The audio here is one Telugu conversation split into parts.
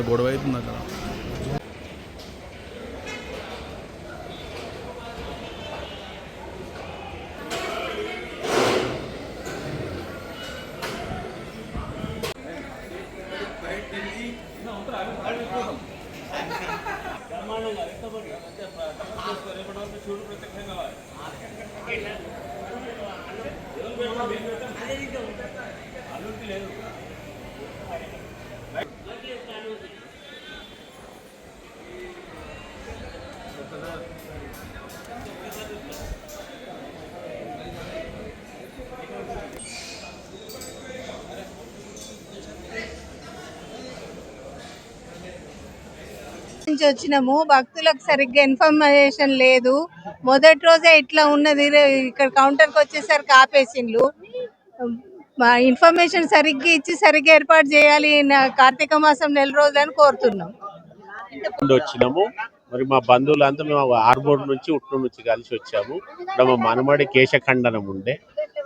గొడవ అవుతుంది అక్కడ. నుంచి వచ్చినాము. భక్తులకు సరిగ్గా ఇన్ఫర్మేషన్ లేదు. మొదటి రోజే ఇట్లా ఉన్నది. ఇక్కడ కౌంటర్కి వచ్చేసరికి ఆపేసిండ్లు. ఇన్ఫర్మేషన్ సరిగ్గా ఇచ్చి సరిగ్గా ఏర్పాటు చేయాలి. కార్తీక మాసం 4 రోజులని కోరుతున్నాం. వచ్చినాము. మరి మా బంధువులంతా మేము ఆర్బోర్డ్ నుంచి ఉట్నూరు నుంచి కలిసి వచ్చాము. ఇక్కడ మా మనమడి కేశఖండనం ఉండే,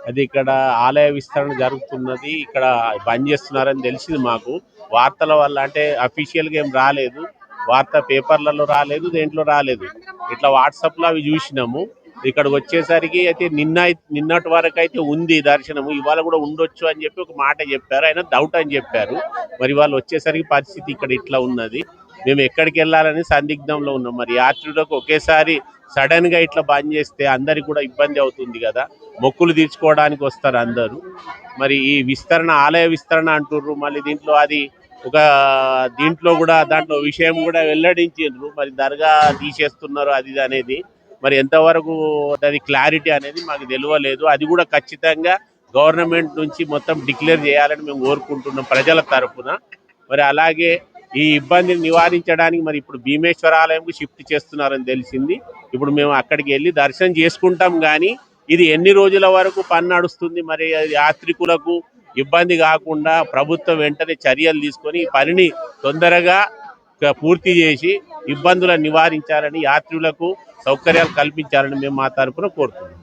అది ఇక్కడ ఆలయ విస్తరణ జరుగుతున్నది, ఇక్కడ బంద్ చేస్తున్నారని తెలిసింది మాకు. వార్తల వల్ల అంటే అఫీషియల్గా ఏం రాలేదు, వార్త పేపర్లలో రాలేదు, దేంట్లో రాలేదు, ఇట్లా వాట్సాప్లో అవి చూసినాము. ఇక్కడికి వచ్చేసరికి అయితే నిన్నటి వరకు అయితే ఉంది దర్శనము, ఇవాళ కూడా ఉండొచ్చు అని చెప్పి ఒక మాట చెప్పారు. ఆయన డౌట్ అని చెప్పారు. మరి వాళ్ళు వచ్చేసరికి పరిస్థితి ఇక్కడ ఇట్లా ఉన్నది. మేము ఎక్కడికి వెళ్ళాలని సందిగ్ధంలో ఉన్నాం. మరి యాత్రికులకు ఒకేసారి సడన్ గా ఇట్లా బంద్ చేస్తే అందరికి కూడా ఇబ్బంది అవుతుంది కదా. మొక్కులు తీర్చుకోవడానికి వస్తారు అందరూ. మరి ఈ విస్తరణ, ఆలయ విస్తరణ అంటుర్రు, మళ్ళీ దీంట్లో అది ఒక దీంట్లో కూడా దాంట్లో విషయం కూడా వెల్లడించారు. మరి దర్గా తీసేస్తున్నారు అది అనేది మరి ఎంతవరకు అది క్లారిటీ అనేది మాకు తెలియలేదు. అది కూడా ఖచ్చితంగా గవర్నమెంట్ నుంచి మొత్తం డిక్లేర్ చేయాలని మేము కోరుకుంటున్నాం ప్రజల తరఫున. మరి అలాగే ఈ ఇబ్బందిని నివారించడానికి మరి ఇప్పుడు భీమేశ్వర ఆలయంకు షిఫ్ట్ చేస్తున్నారని తెలిసింది. ఇప్పుడు మేము అక్కడికి వెళ్ళి దర్శనం చేసుకుంటాం. కానీ ఇది ఎన్ని రోజుల వరకు పని నడుస్తుంది, మరి యాత్రికులకు ఇబ్బంది కాకుండా ప్రభుత్వం వెంటనే చర్యలు తీసుకొని ఈ పనిని తొందరగా పూర్తి చేసి ఇబ్బందులను నివారించాలని, యాత్రికులకు సౌకర్యాలు కల్పించాలని మేము మా తరఫున కోరుతున్నాం.